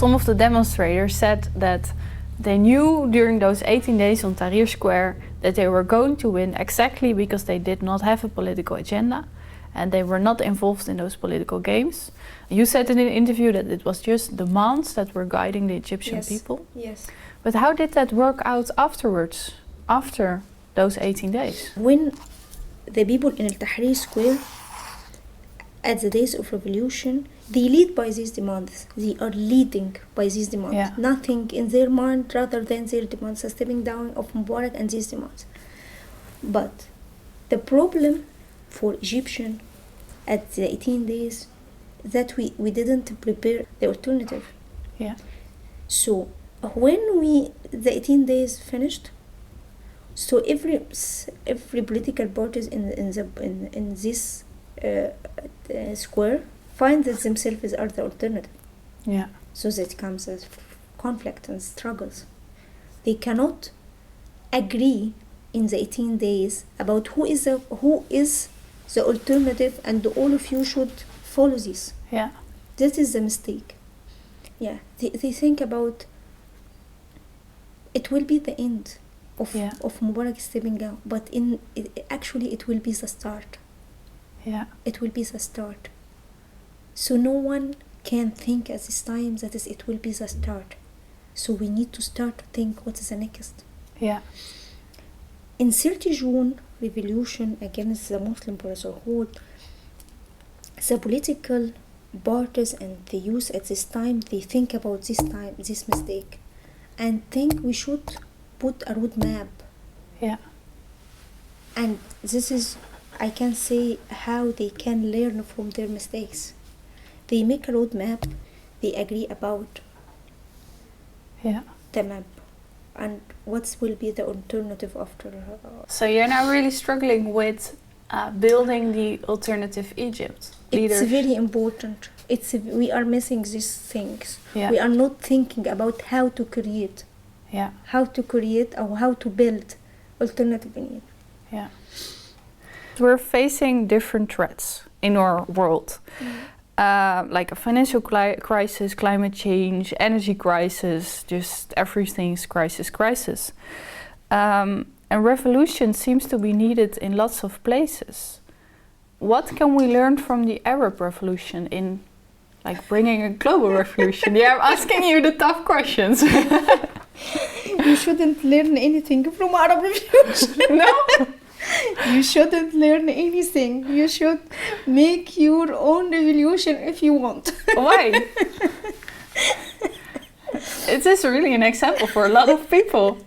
Some of the demonstrators said that they knew during those 18 days on Tahrir Square that they were going to win exactly because they did not have a political agenda and they were not involved in those political games. You said in an interview that it was just demands that were guiding the Egyptian people. Yes. But how did that work out afterwards, after those 18 days? When the people in Tahrir Square, at the days of revolution, they lead by these demands. They are leading by these demands. Yeah. Nothing in their mind rather than their demands, a stepping down of Mubarak and these demands. But the problem for Egyptian at the 18 days that we didn't prepare the alternative. Yeah. So when the 18 days finished, so every political parties in this square find that themselves are the alternative. Yeah. So that comes as conflict and struggles. They cannot agree in the 18 days about who is the alternative, and all of you should follow this. Yeah. This is the mistake. Yeah, they think about it will be the end of Mubarak stepping down, but actually it will be the start. Yeah. It will be the start. So no one can think at this time that it will be the start. So we need to start to think what is the next. Yeah. In 30 June revolution against the Muslim Brotherhood, the political parties and the youth at this time, they think about this mistake, and think we should put a roadmap. Yeah. And this is, I can say, how they can learn from their mistakes. They make a roadmap, they agree about the map and what will be the alternative after. So you're now really struggling with building the alternative Egypt. Leaders. It's very important. We are missing these things. Yeah. We are not thinking about how to create. Yeah. How to create or how to build alternative in Egypt. Yeah. We're facing different threats in our world. Like a financial crisis, climate change, energy crisis, just everything's crisis. And revolution seems to be needed in lots of places. What can we learn from the Arab Revolution in like bringing a global revolution? Yeah, I'm asking you the tough questions. You shouldn't learn anything from Arab Revolution. No? You shouldn't learn anything. You should make your own revolution if you want. Why? It is really an example for a lot of people.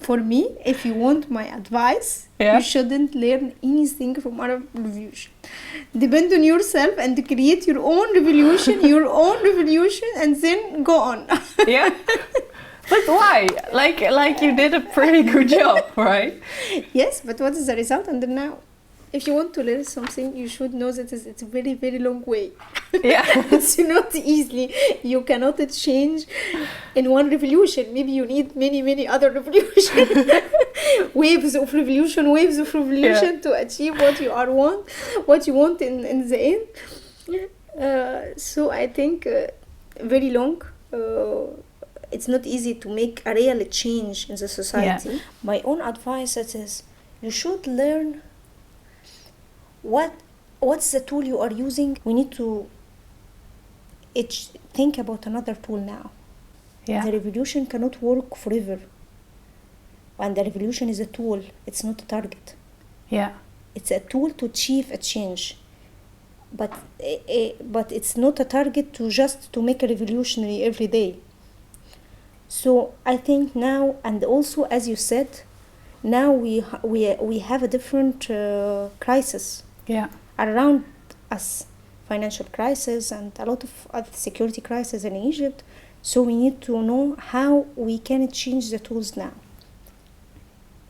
For me, if you want my advice, you shouldn't learn anything from Arab Revolution. Depend on yourself and create your own revolution, and then go on. Yeah. But why? Like you did a pretty good job, right? Yes, but what is the result until now? If you want to learn something, you should know that it's a very, very long way. Yeah. It's not easily. You cannot change in one revolution. Maybe you need many, many other revolutions. waves of revolution to achieve what you want in the end. So I think very long. It's not easy to make a real change in the society. Yeah. My own advice is you should learn what's the tool you are using. We need to think about another tool now. Yeah. The revolution cannot work forever. And the revolution is a tool. It's not a target. Yeah. It's a tool to achieve a change. But it's not a target to make a revolutionary every day. So I think now, and also as you said, now we have a different crisis around us, financial crisis and a lot of other security crisis in Egypt. So we need to know how we can change the tools now.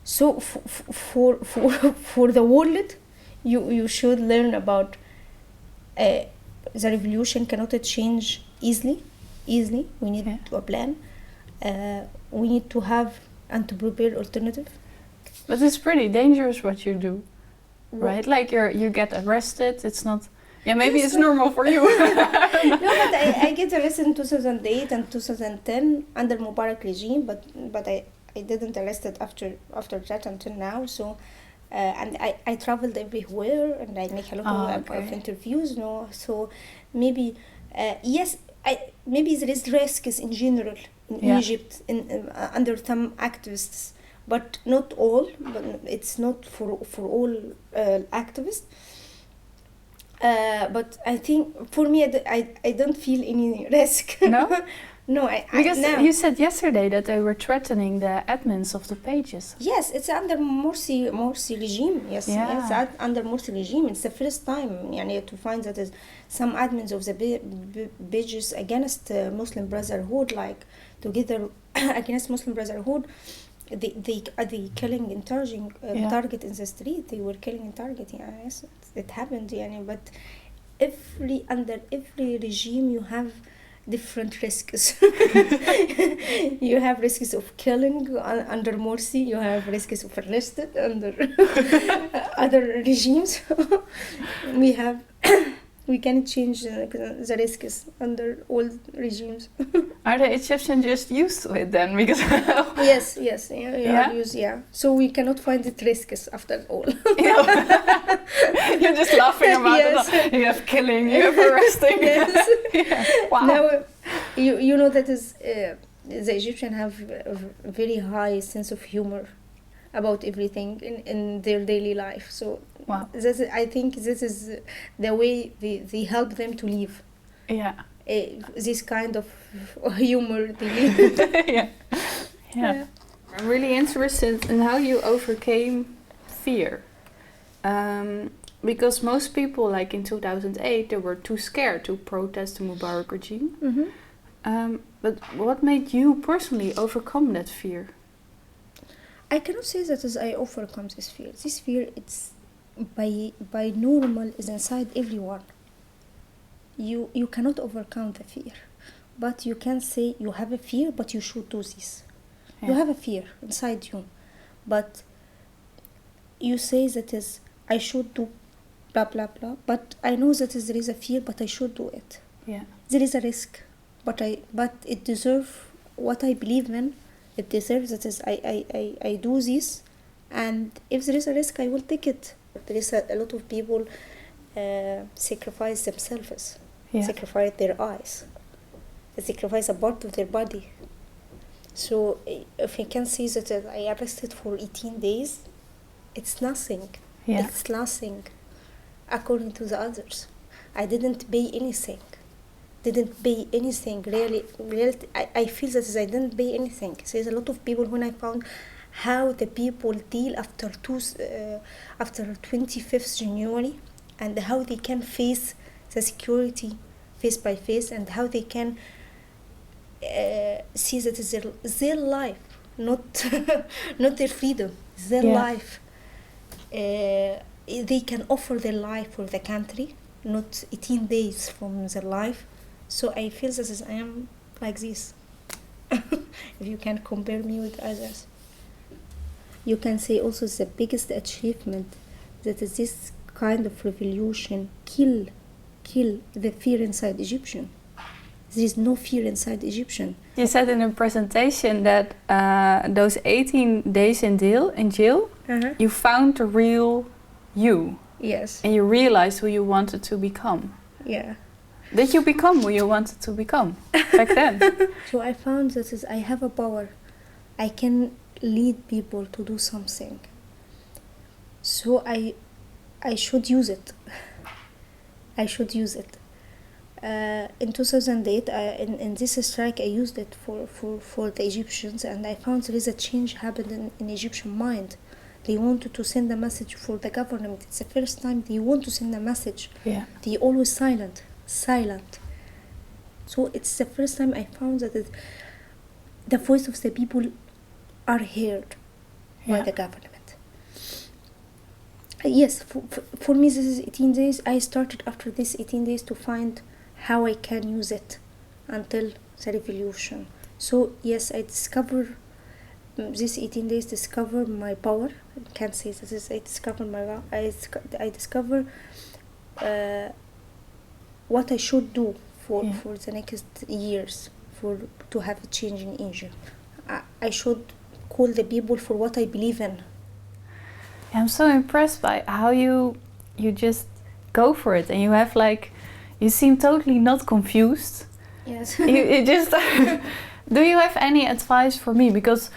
So for the world, you should learn about the revolution cannot change easily. We need a plan. We need to have and to prepare alternative. But it's pretty dangerous what you do, right? Like you get arrested. It's not Yeah, maybe it's normal for you. No, but I get arrested in 2008 and 2010 under Mubarak regime, but I didn't arrested after that until now. So, and I traveled everywhere and I make a lot of interviews. No, so maybe yes, maybe there is risks in general in Egypt under some activists, but not all. But it's not for all activists. But I think for me, I don't feel any risk. No? No, because you said yesterday that they were threatening the admins of the pages. Yes, it's under Morsi regime. Yes, under Morsi regime. It's the first time to find that some admins of the pages against Muslim Brotherhood, like together against Muslim Brotherhood, they killing and target in the street. They were killing and targeting. Yes, it happened. But under every regime you have different risks. You have risks of killing under Morsi. You have risks of arrested under other regimes. We can change the risks under all regimes. Are the Egyptians just used to it then? Because yes, so we cannot find the risks after all. You're just laughing about it. You have killing, you have arresting. Yes. Wow. Now, you know that is the Egyptians have a very high sense of humor about everything in their daily life. So I think this is the way they help them to live. Yeah. This kind of humor they live. Yeah. I'm really interested in how you overcame fear. Because most people, like in 2008, they were too scared to protest the Mubarak regime. Mm-hmm. But what made you personally overcome that fear? I cannot say that as I overcome this fear. This fear, it's by normal, is inside everyone. You cannot overcome the fear, but you can say you have a fear, but you should do this. Yeah. You have a fear inside you, but you say that is I should do blah blah blah. But I know that there is a fear, but I should do it. Yeah. There is a risk, but it deserves what I believe in. It deserves that is I do this, and if there is a risk, I will take it. There is a lot of people sacrifice themselves, sacrifice their eyes, sacrifice a part of their body. So if you can see that I arrested for 18 days, it's nothing. Yeah. It's nothing, according to the others. I didn't pay anything. Really, I feel that I didn't pay anything. There's a lot of people when I found how the people deal after 25th January and how they can face the security face by face and how they can see that it's their life, not not their freedom, their life. They can offer their life for the country, not 18 days from their life. So I feel that I am like this. If you can compare me with others, you can say also the biggest achievement that is this kind of revolution kill the fear inside Egyptian. There is no fear inside Egyptian. You said in a presentation that those 18 days in jail, you found the real you. Yes. And you realized who you wanted to become. Yeah. Did you become who you wanted to become back then? So I found that I have a power. I can lead people to do something. So I should use it. In 2008, in this strike, I used it for the Egyptians, and I found there is a change happened in Egyptian mind. They wanted to send a message for the government. It's the first time they want to send a message. Yeah. They always silent. So it's the first time I found that the voice of the people are heard by the government. Yes, for me this is 18 days. I started after this 18 days to find how I can use it until the revolution. So yes, I discover this 18 days discover my power. I can't say this is I discover my I discover what I should do for Yeah. for the next years to have a change in Egypt. I should call the people for what I believe in. I'm so impressed by how you just go for it, and you have like, you seem totally not confused. Yes. You just do you have any advice for me? Because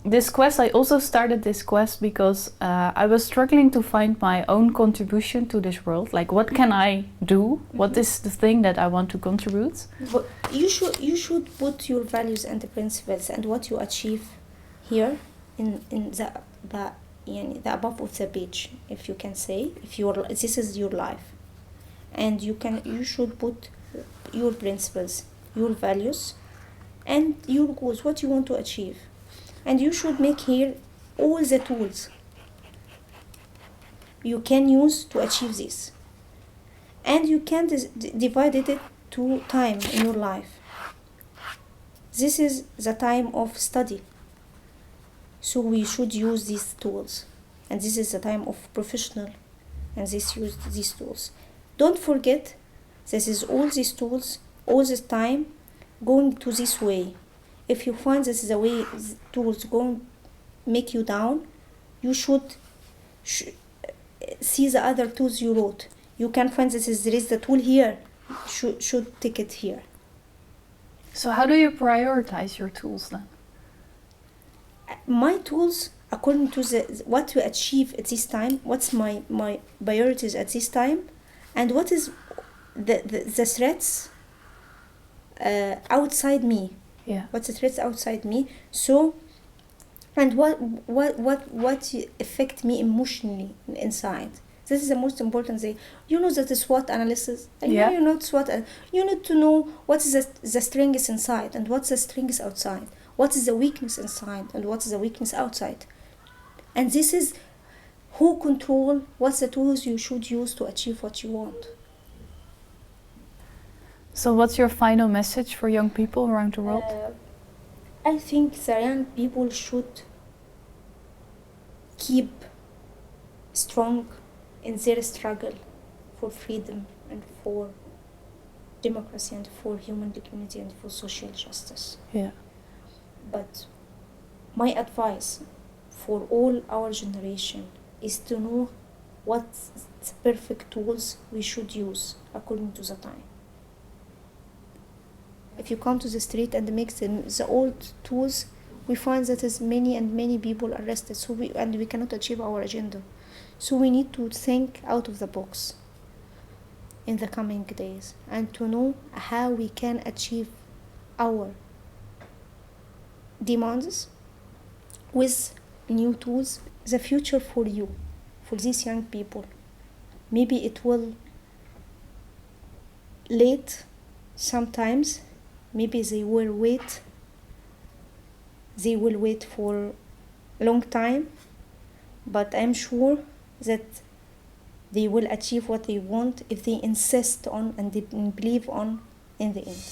this quest, I also started this quest because I was struggling to find my own contribution to this world. Like, what can I do? What is the thing that I want to contribute? But you should put your values and the principles and what you achieve here in the above of the page, if you can say, this is your life, and you should put your principles, your values, and your goals, what you want to achieve, and you should make here all the tools you can use to achieve this, and you can divide it to time in your life. This is the time of study, so we should use these tools, and this is the time of professional, and use these tools. Don't forget, this is all these tools, all this time going to this way. If you find this is the way tools going make you down, you should see the other tools you wrote. You can find there is the tool here, should take it here. So how do you prioritize your tools then? My tools, according to what to achieve at this time, what's my priorities at this time, and what is the threats outside me. Yeah. What's the threats outside me? So, and what affect me emotionally inside. This is the most important thing. You know that the SWOT analysis. Yeah. You know SWOT. You need to know what is the strength inside and what's the strength outside. What is the weakness inside and what is the weakness outside. And this is who control what's the tools you should use to achieve what you want. So what's your final message for young people around the world? I think the young people should keep strong in their struggle for freedom and for democracy and for human dignity and for social justice. Yeah. But my advice for all our generation is to know what perfect tools we should use according to the time. If you come to the street and mix the old tools, we find that as many people arrested. So we cannot achieve our agenda. So we need to think out of the box in the coming days and to know how we can achieve our demands with new tools. The future for you, for these young people, maybe it will late sometimes. Maybe they will wait for a long time, but I'm sure that they will achieve what they want if they insist on and they believe on in the end.